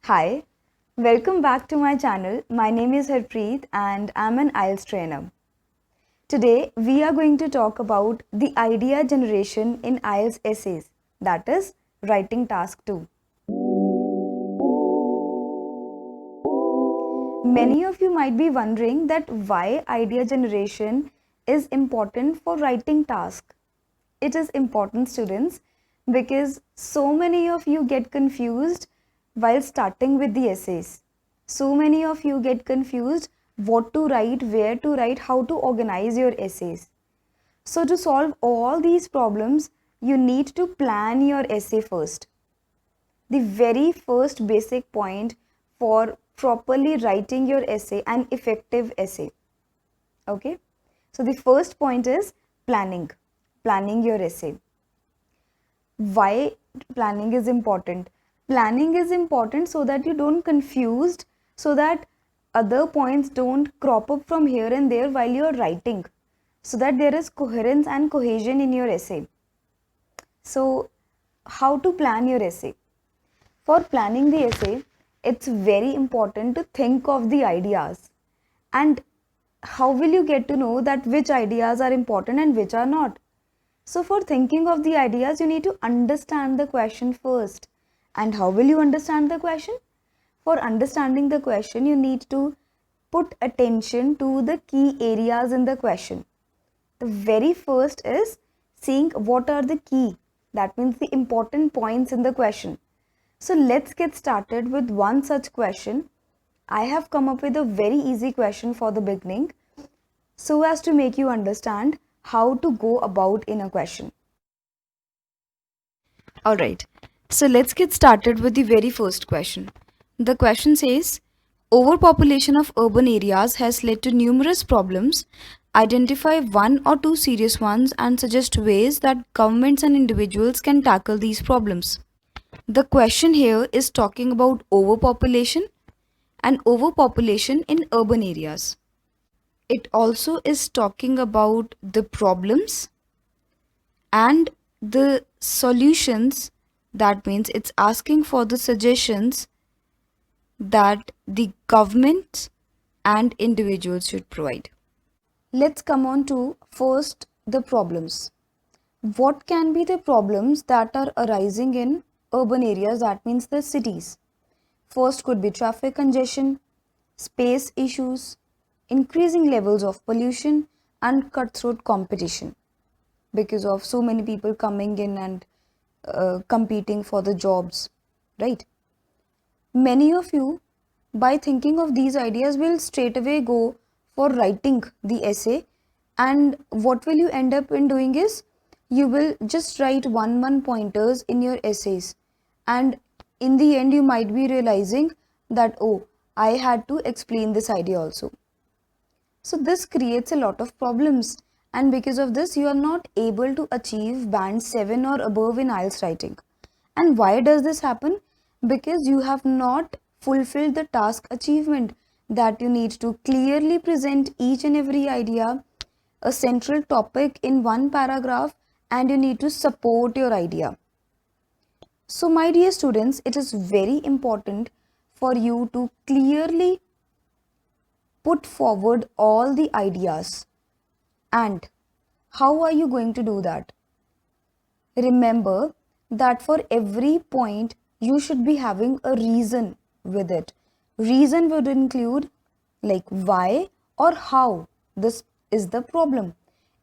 Hi, welcome back to my channel. My name is Harpreet and I'm an IELTS trainer. Today we are going to talk about the idea generation in IELTS essays, that is, writing task 2. Many of you might be wondering that why idea generation is important for writing task. It is important, students, because so many of you get confused while starting with the essays. So many of you get confused what to write, where to write, how to organize your essays. So to solve all these problems, you need to plan your essay first. The very first basic point for properly writing your essay, an effective essay. Okay? So the first point is planning your essay. Why planning is important? Planning is important so that you don't confused, so that other points don't crop up from here and there while you're writing, so that there is coherence and cohesion in your essay. So how to plan your essay? For planning the essay, it's very important to think of the ideas. And how will you get to know that which ideas are important and which are not? So for thinking of the ideas, you need to understand the question first. And how will you understand the question? For understanding the question, you need to put attention to the key areas in the question. The very first is seeing what are the key, that means the important points in the question. So let's get started with one such question. I have come up with a very easy question for the beginning, so as to make you understand how to go about in a question. Alright, so let's get started with the very first question. The question says, overpopulation of urban areas has led to numerous problems. Identify one or two serious ones and suggest ways that governments and individuals can tackle these problems. The question here is talking about overpopulation and overpopulation in urban areas. It also is talking about the problems and the solutions. That means it's asking for the suggestions that the government and individuals should provide. Let's come on to first the problems. What can be the problems that are arising in urban areas, that means the cities? First could be traffic congestion, space issues, increasing levels of pollution and cutthroat competition because of so many people coming in and competing for the jobs, right? Many of you, by thinking of these ideas, will straight away go for writing the essay, and what will you end up in doing is you will just write one pointers in your essays, and in the end you might be realizing that, oh, I had to explain this idea also. So this creates a lot of problems, and because of this you are not able to achieve band 7 or above in IELTS writing. And why does this happen? Because you have not fulfilled the task achievement, that you need to clearly present each and every idea, a central topic in one paragraph, and you need to support your idea. So my dear students, it is very important for you to clearly put forward all the ideas. And how are you going to do that? Remember that for every point you should be having a reason with it. Reason would include like why or how this is the problem.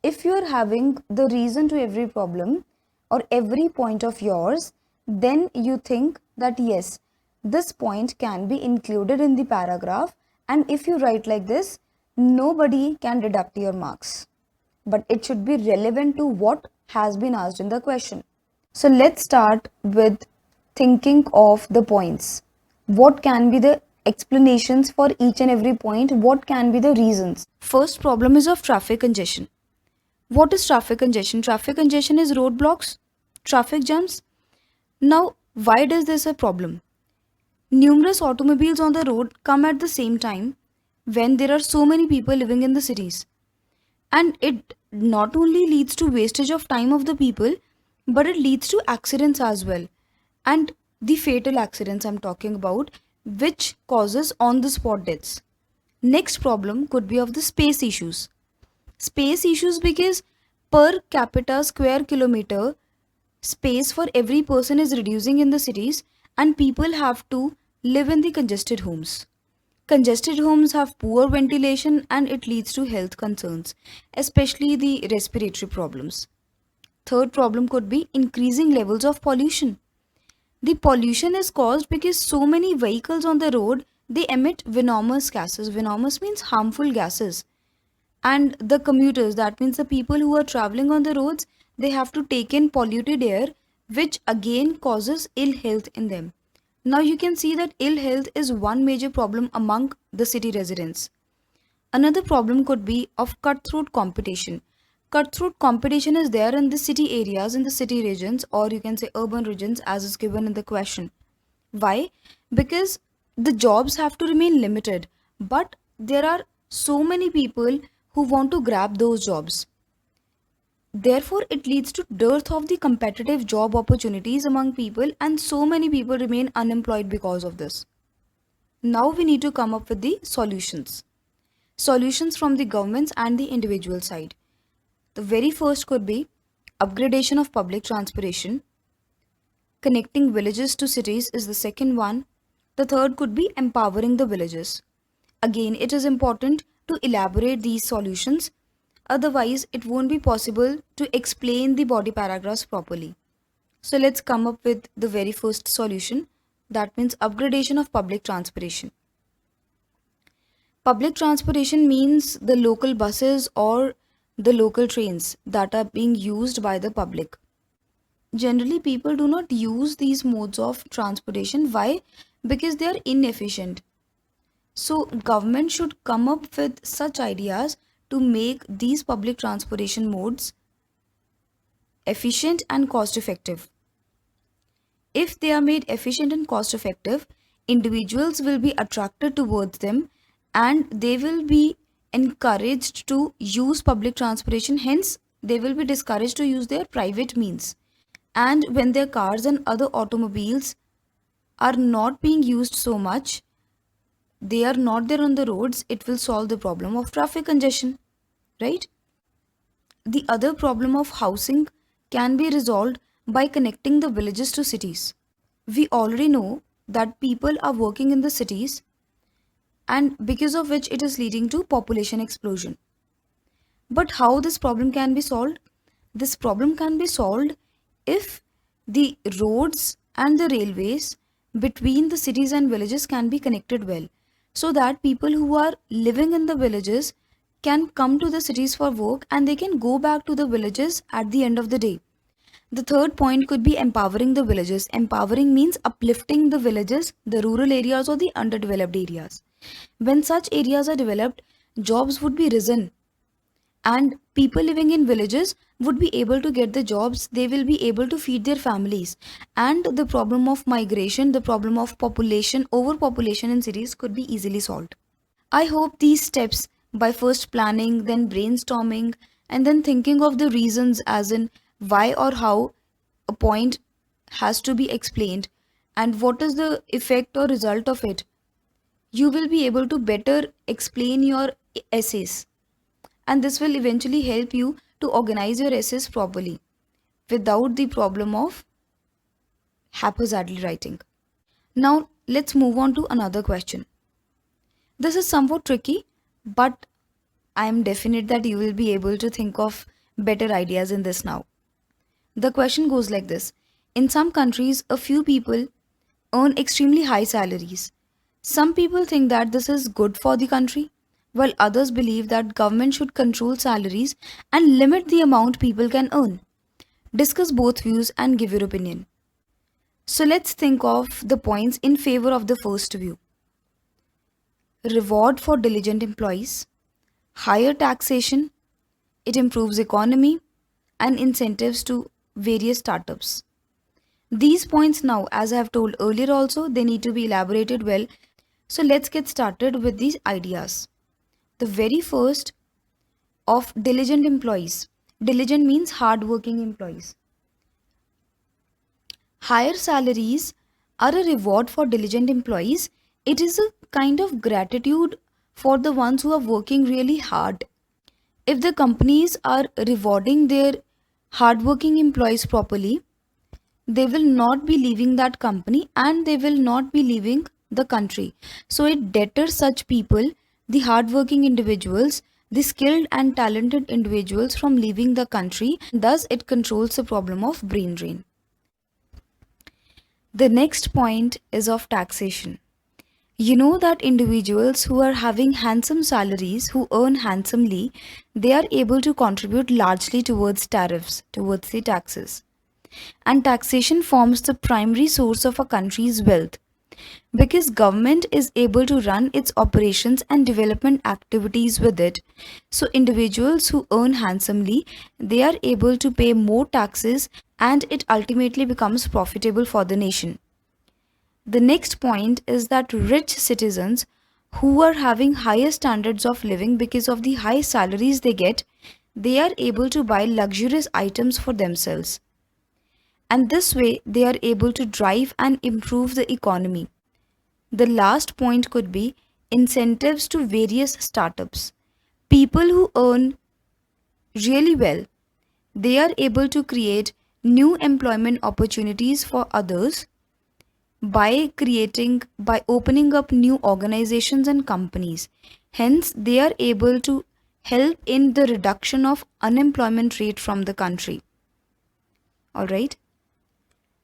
If you are having the reason to every problem or every point of yours, then you think that yes, this point can be included in the paragraph, and if you write like this, nobody can deduct your marks. But it should be relevant to what has been asked in the question. So let's start with thinking of the points. What can be the explanations for each and every point? What can be the reasons? First problem is of traffic congestion. What is traffic congestion? Traffic congestion is roadblocks, traffic jams. Now, why does this a problem? Numerous automobiles on the road come at the same time when there are so many people living in the cities. And it not only leads to wastage of time of the people, but it leads to accidents as well. And the fatal accidents I'm talking about, which causes on the spot deaths. Next problem could be of the space issues. Space issues because per capita square kilometer space for every person is reducing in the cities and people have to live in the congested homes. Congested homes have poor ventilation and it leads to health concerns, especially the respiratory problems. Third problem could be increasing levels of pollution. The pollution is caused because so many vehicles on the road they emit venomous gases. Venomous means harmful gases. And the commuters, that means the people who are traveling on the roads, they have to take in polluted air, which again causes ill health in them. Now you can see that ill health is one major problem among the city residents. Another problem could be of cutthroat competition. Cutthroat competition is there in the city areas, in the city regions, or you can say urban regions, as is given in the question. Why? Because the jobs have to remain limited, but there are so many people who want to grab those jobs. Therefore, it leads to dearth of the competitive job opportunities among people, and so many people remain unemployed because of this. Now we need to come up with the solutions. Solutions from the governments and the individual side. The very first could be upgradation of public transportation. Connecting villages to cities is the second one. The third could be empowering the villages. Again, it is important to elaborate these solutions, otherwise, it won't be possible to explain the body paragraphs properly. So, let's come up with the very first solution, that means upgradation of public transportation. Public transportation means the local buses or the local trains that are being used by the public. Generally, people do not use these modes of transportation. Why? Because they are inefficient. So, government should come up with such ideas to make these public transportation modes efficient and cost effective. If they are made efficient and cost effective, individuals will be attracted towards them and they will be encouraged to use public transportation. Hence, they will be discouraged to use their private means. And when their cars and other automobiles are not being used so much, they are not there on the roads, it will solve the problem of traffic congestion, right? The other problem of housing can be resolved by connecting the villages to cities. We already know that people are working in the cities and because of which it is leading to population explosion. But how this problem can be solved? This problem can be solved if the roads and the railways between the cities and villages can be connected well, so that people who are living in the villages can come to the cities for work and they can go back to the villages at the end of the day. The third point could be empowering the villages. Empowering means uplifting the villages, the rural areas or the underdeveloped areas. When such areas are developed, jobs would be risen and people living in villages would be able to get the jobs, they will be able to feed their families, and the problem of migration, the problem of population, overpopulation in cities could be easily solved. I hope these steps, by first planning, then brainstorming, and then thinking of the reasons as in why or how a point has to be explained and what is the effect or result of it, you will be able to better explain your essays, and this will eventually help you to organize your essays properly without the problem of haphazardly writing. Now, let's move on to another question. This is somewhat tricky, but I am definite that you will be able to think of better ideas in this now. The question goes like this. In some countries, a few people earn extremely high salaries. Some people think that this is good for the country, while others believe that government should control salaries and limit the amount people can earn. Discuss both views and give your opinion. So let's think of the points in favor of the first view. Reward for diligent employees, higher taxation, it improves economy, and incentives to various startups. These points now, as I have told earlier also, they need to be elaborated well. So let's get started with these ideas. The very first of diligent employees. Diligent means hard-working employees. Higher salaries are a reward for diligent employees It is a kind of gratitude for the ones who are working really hard. If the companies are rewarding their hardworking employees properly, they will not be leaving that company and they will not be leaving the country. So it deters such people, the hardworking individuals, the skilled and talented individuals from leaving the country. Thus, it controls the problem of brain drain. The next point is of taxation. You know that individuals who are having handsome salaries, who earn handsomely, they are able to contribute largely towards tariffs, towards the taxes. And taxation forms the primary source of a country's wealth because government is able to run its operations and development activities with it. So individuals who earn handsomely, they are able to pay more taxes and it ultimately becomes profitable for the nation. The next point is that rich citizens who are having higher standards of living because of the high salaries they get, they are able to buy luxurious items for themselves. And this way, they are able to drive and improve the economy. The last point could be incentives to various startups. People who earn really well, they are able to create new employment opportunities for others by opening up new organizations and companies. Hence, they are able to help in the reduction of unemployment rate from the country. All right.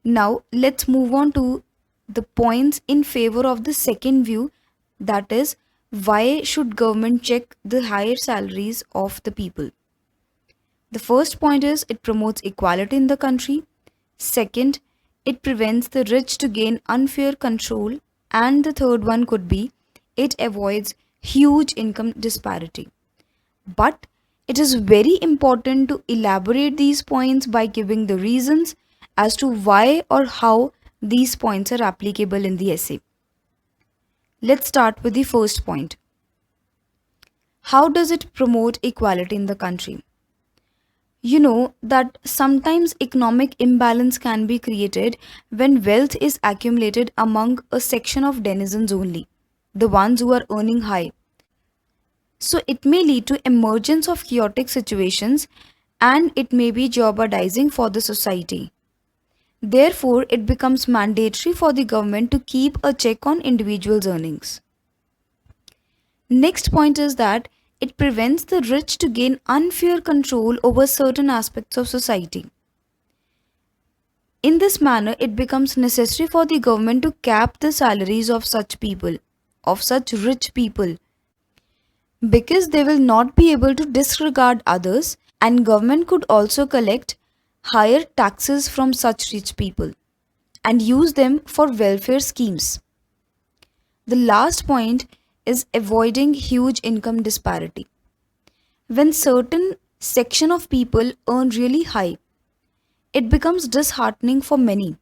Now, let's move on to the points in favor of the second view, that is, why should government check the higher salaries of the people? The first point is it promotes equality in the country. Second, it prevents the rich to gain unfair control. And the third one could be it avoids huge income disparity. But it is very important to elaborate these points by giving the reasons as to why or how these points are applicable in the essay. Let's start with the first point. How does it promote equality in the country? You know that sometimes economic imbalance can be created when wealth is accumulated among a section of denizens only, the ones who are earning high. So it may lead to emergence of chaotic situations and it may be jeopardizing for the society. Therefore, it becomes mandatory for the government to keep a check on individuals' earnings. Next point is that it prevents the rich to gain unfair control over certain aspects of society. In this manner, it becomes necessary for the government to cap the salaries of such people, of such rich people, because they will not be able to disregard others, and government could also collect higher taxes from such rich people and use them for welfare schemes. The last point is avoiding huge income disparity. When certain section of people earn really high, it becomes disheartening for many.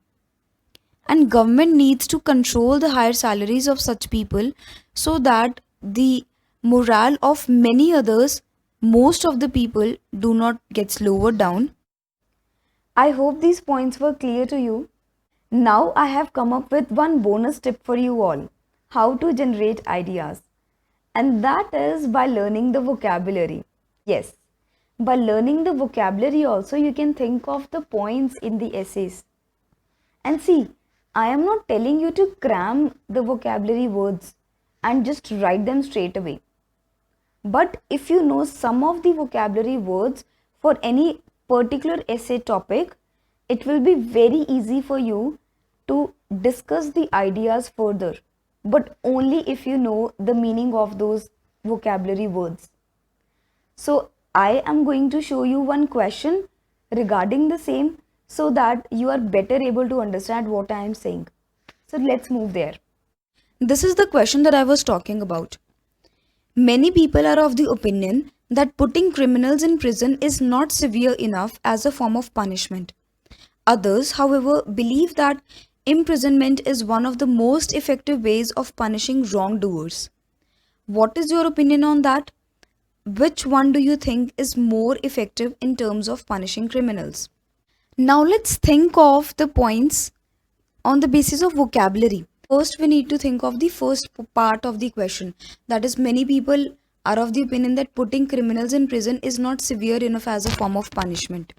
And government needs to control the higher salaries of such people so that the morale of many others, most of the people, do not get lowered down. I hope these points were clear to you. Now I have come up with one bonus tip for you all, how to generate ideas. And that is by learning the vocabulary. Yes, by learning the vocabulary also you can think of the points in the essays. And see, I am not telling you to cram the vocabulary words and just write them straight away. But if you know some of the vocabulary words for any particular essay topic, it will be very easy for you to discuss the ideas further, but only if you know the meaning of those vocabulary words. So I am going to show you one question regarding the same so that you are better able to understand what I am saying. So let's move there. This is the question that I was talking about. Many people are of the opinion that putting criminals in prison is not severe enough as a form of punishment. Others, however, believe that imprisonment is one of the most effective ways of punishing wrongdoers. What is your opinion on that? Which one do you think is more effective in terms of punishing criminals? Now let's think of the points on the basis of vocabulary. First, we need to think of the first part of the question. That is, many people are of the opinion that putting criminals in prison is not severe enough as a form of punishment.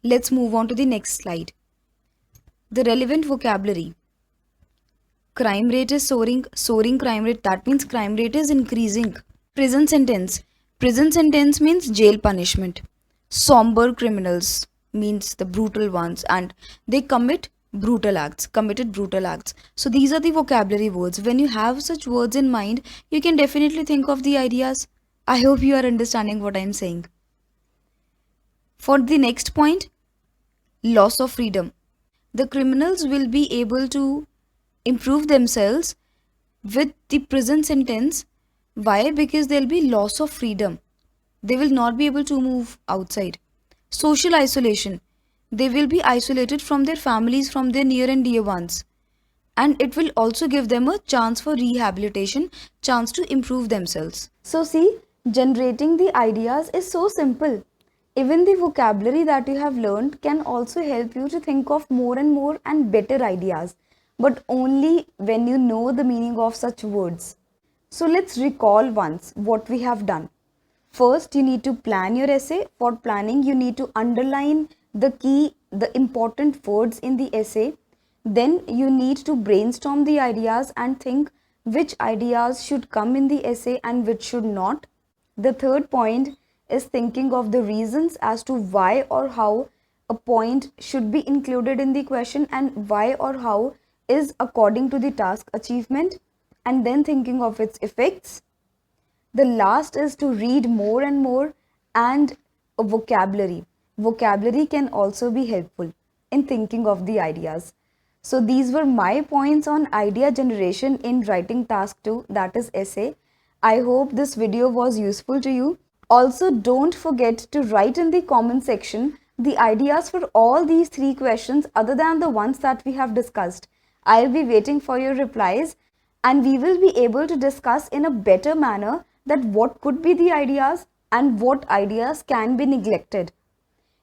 Let's move on to the next slide. The relevant vocabulary. Crime rate is soaring crime rate. That means crime rate is increasing. Prison sentence. Prison sentence means jail punishment. Somber criminals means the brutal ones, and they committed brutal acts. So these are the vocabulary words. When you have such words in mind, you can definitely think of the ideas. I hope you are understanding what I am saying. For the next point, loss of freedom. The criminals will be able to improve themselves with the prison sentence. Why? Because there'll be loss of freedom. They will not be able to move outside. Social isolation. They will be isolated from their families, from their near and dear ones. And it will also give them a chance for rehabilitation, chance to improve themselves. So see, generating the ideas is so simple. Even the vocabulary that you have learned can also help you to think of more and better ideas, but only when you know the meaning of such words. So let's recall once what we have done. First, you need to plan your essay. For planning, you need to underline the important words in the essay. Then you need to brainstorm the ideas and think which ideas should come in the essay and which should not. The third point is thinking of the reasons as to why or how a point should be included in the question and why or how is according to the task achievement, and then thinking of its effects. The last is to read more and more, and a vocabulary. Vocabulary can also be helpful in thinking of the ideas. So these were my points on idea generation in writing task 2, that is essay. I hope this video was useful to you. Also, don't forget to write in the comment section the ideas for all these 3 questions other than the ones that we have discussed. I'll be waiting for your replies, and we will be able to discuss in a better manner that what could be the ideas and what ideas can be neglected.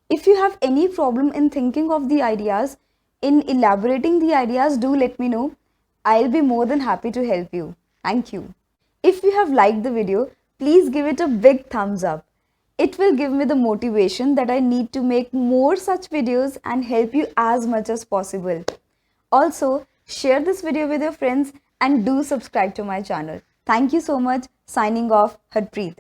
If you have any problem in thinking of the ideas, in elaborating the ideas, do let me know. I'll be more than happy to help you. Thank you. If you have liked the video, please give it a big thumbs up. It will give me the motivation that I need to make more such videos and help you as much as possible. Also, share this video with your friends and do subscribe to my channel. Thank you so much. Signing off, Harpreet.